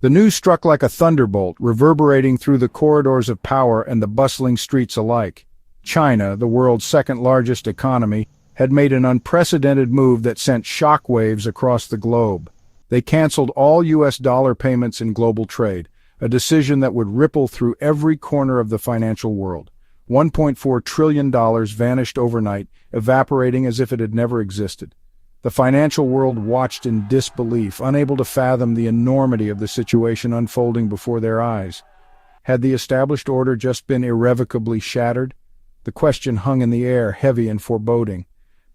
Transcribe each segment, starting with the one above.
The news struck like a thunderbolt, reverberating through the corridors of power and the bustling streets alike. China, the world's second-largest economy, had made an unprecedented move that sent shockwaves across the globe. They canceled all U.S. dollar payments in global trade, a decision that would ripple through every corner of the financial world. $1.4 trillion vanished overnight, evaporating as if it had never existed. The financial world watched in disbelief, unable to fathom the enormity of the situation unfolding before their eyes. Had the established order just been irrevocably shattered? The question hung in the air, heavy and foreboding.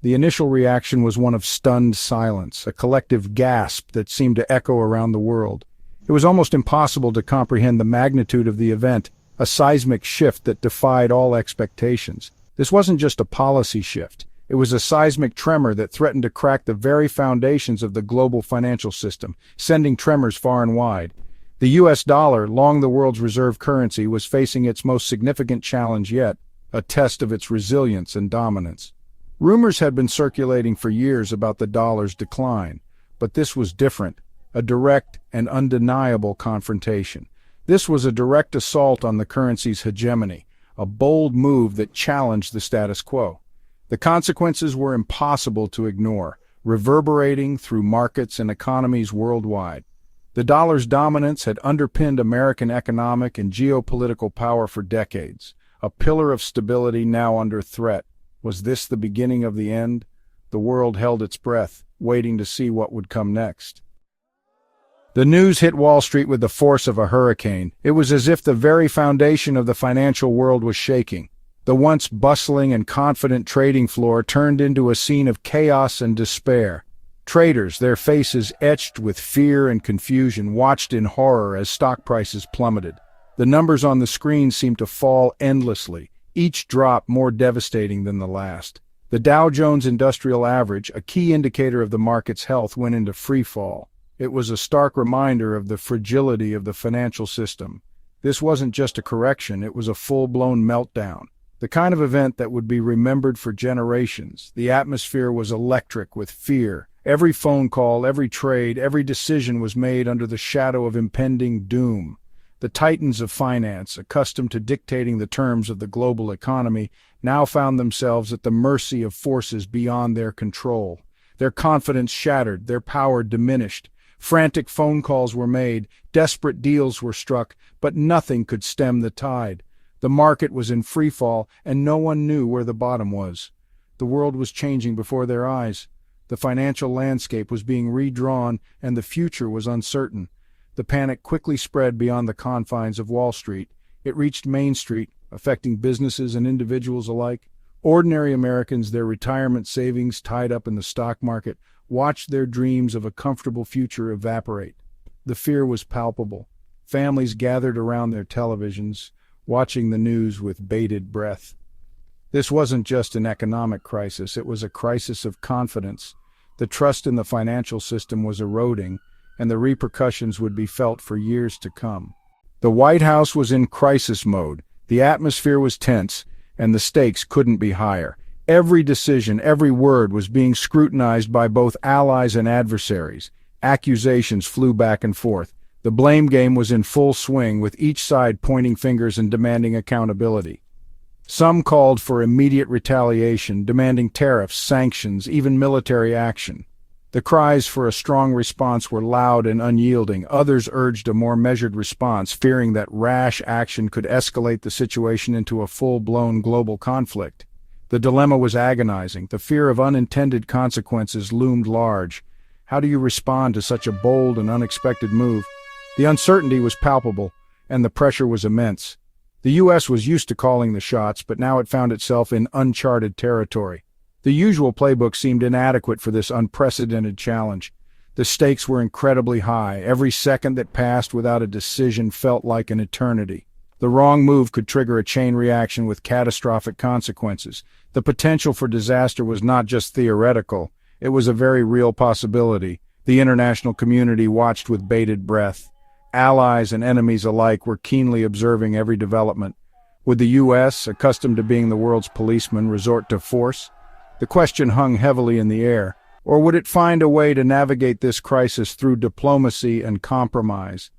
The initial reaction was one of stunned silence, a collective gasp that seemed to echo around the world. It was almost impossible to comprehend the magnitude of the event, a seismic shift that defied all expectations. This wasn't just a policy shift. It was a seismic tremor that threatened to crack the very foundations of the global financial system, sending tremors far and wide. The U.S. dollar, long the world's reserve currency, was facing its most significant challenge yet, a test of its resilience and dominance. Rumors had been circulating for years about the dollar's decline, but this was different, a direct and undeniable confrontation. This was a direct assault on the currency's hegemony, a bold move that challenged the status quo. The consequences were impossible to ignore, reverberating through markets and economies worldwide. The dollar's dominance had underpinned American economic and geopolitical power for decades, a pillar of stability now under threat. Was this the beginning of the end? The world held its breath, waiting to see what would come next. The news hit Wall Street with the force of a hurricane. It was as if the very foundation of the financial world was shaking. The once bustling and confident trading floor turned into a scene of chaos and despair. Traders, their faces etched with fear and confusion, watched in horror as stock prices plummeted. The numbers on the screen seemed to fall endlessly, each drop more devastating than the last. The Dow Jones Industrial Average, a key indicator of the market's health, went into free fall. It was a stark reminder of the fragility of the financial system. This wasn't just a correction, it was a full-blown meltdown. The kind of event that would be remembered for generations. The atmosphere was electric with fear. Every phone call, every trade, every decision was made under the shadow of impending doom. The titans of finance, accustomed to dictating the terms of the global economy, now found themselves at the mercy of forces beyond their control. Their confidence shattered, their power diminished. Frantic phone calls were made, desperate deals were struck, but nothing could stem the tide. The market was in free fall, and no one knew where the bottom was. The world was changing before their eyes. The financial landscape was being redrawn, and the future was uncertain. The panic quickly spread beyond the confines of Wall Street. It reached Main Street, affecting businesses and individuals alike. Ordinary Americans, their retirement savings tied up in the stock market, watched their dreams of a comfortable future evaporate. The fear was palpable. Families gathered around their televisions, watching the news with bated breath. This wasn't just an economic crisis, it was a crisis of confidence. The trust in the financial system was eroding, and the repercussions would be felt for years to come. The White House was in crisis mode, the atmosphere was tense, and the stakes couldn't be higher. Every decision, every word was being scrutinized by both allies and adversaries. Accusations flew back and forth. The blame game was in full swing, with each side pointing fingers and demanding accountability. Some called for immediate retaliation, demanding tariffs, sanctions, even military action. The cries for a strong response were loud and unyielding. Others urged a more measured response, fearing that rash action could escalate the situation into a full-blown global conflict. The dilemma was agonizing. The fear of unintended consequences loomed large. How do you respond to such a bold and unexpected move? The uncertainty was palpable, and the pressure was immense. The U.S. was used to calling the shots, but now it found itself in uncharted territory. The usual playbook seemed inadequate for this unprecedented challenge. The stakes were incredibly high. Every second that passed without a decision felt like an eternity. The wrong move could trigger a chain reaction with catastrophic consequences. The potential for disaster was not just theoretical, it was a very real possibility. The international community watched with bated breath. Allies and enemies alike were keenly observing every development. Would the U.S., accustomed to being the world's policeman, resort to force? The question hung heavily in the air. Or would it find a way to navigate this crisis through diplomacy and compromise?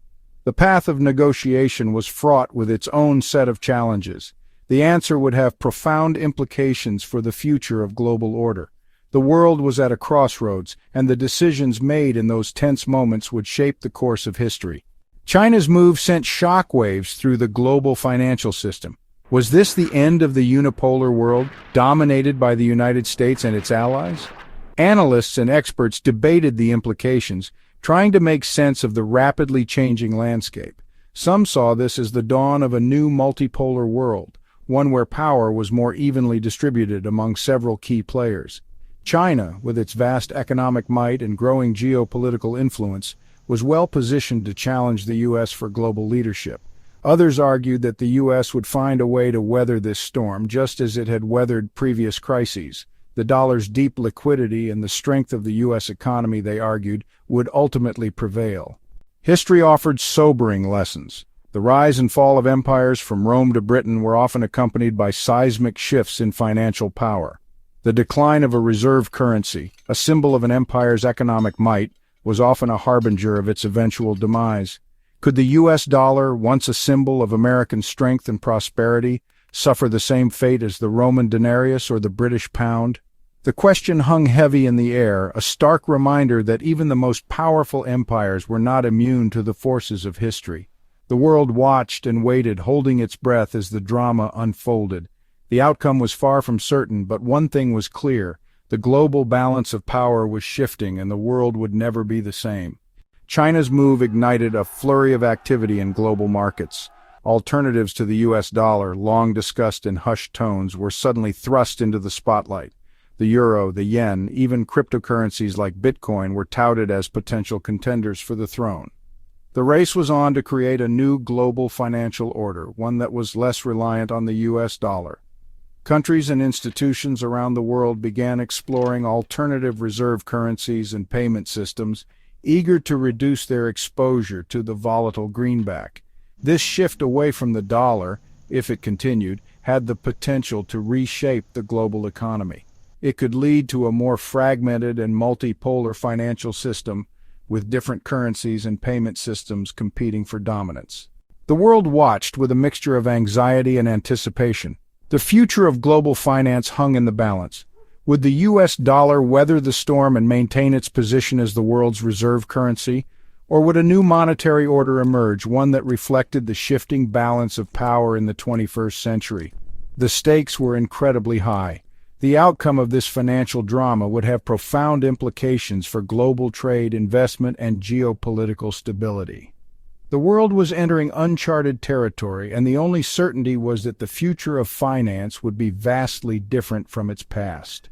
The path of negotiation was fraught with its own set of challenges. The answer would have profound implications for the future of global order. The world was at a crossroads, and the decisions made in those tense moments would shape the course of history. China's move sent shockwaves through the global financial system. Was this the end of the unipolar world, dominated by the United States and its allies? Analysts and experts debated the implications, trying to make sense of the rapidly changing landscape. Some saw this as the dawn of a new multipolar world, one where power was more evenly distributed among several key players. China, with its vast economic might and growing geopolitical influence, was well positioned to challenge the U.S. for global leadership. Others argued that the U.S. would find a way to weather this storm, just as it had weathered previous crises. The dollar's deep liquidity and the strength of the U.S. economy, they argued, would ultimately prevail. History offered sobering lessons. The rise and fall of empires from Rome to Britain were often accompanied by seismic shifts in financial power. The decline of a reserve currency, a symbol of an empire's economic might, was often a harbinger of its eventual demise. Could the U.S. dollar, once a symbol of American strength and prosperity, suffer the same fate as the Roman denarius or the British pound? The question hung heavy in the air, a stark reminder that even the most powerful empires were not immune to the forces of history. The world watched and waited, holding its breath as the drama unfolded. The outcome was far from certain, but one thing was clear: the global balance of power was shifting, and the world would never be the same. China's move ignited a flurry of activity in global markets. Alternatives to the U.S. dollar, long discussed in hushed tones, were suddenly thrust into the spotlight. The euro, the yen, even cryptocurrencies like Bitcoin were touted as potential contenders for the throne. The race was on to create a new global financial order, one that was less reliant on the U.S. dollar. Countries and institutions around the world began exploring alternative reserve currencies and payment systems, eager to reduce their exposure to the volatile greenback. This shift away from the dollar, if it continued, had the potential to reshape the global economy. It could lead to a more fragmented and multipolar financial system, with different currencies and payment systems competing for dominance. The world watched with a mixture of anxiety and anticipation. The future of global finance hung in the balance. Would the U.S. dollar weather the storm and maintain its position as the world's reserve currency? Or would a new monetary order emerge, one that reflected the shifting balance of power in the 21st century? The stakes were incredibly high. The outcome of this financial drama would have profound implications for global trade, investment, and geopolitical stability. The world was entering uncharted territory, and the only certainty was that the future of finance would be vastly different from its past.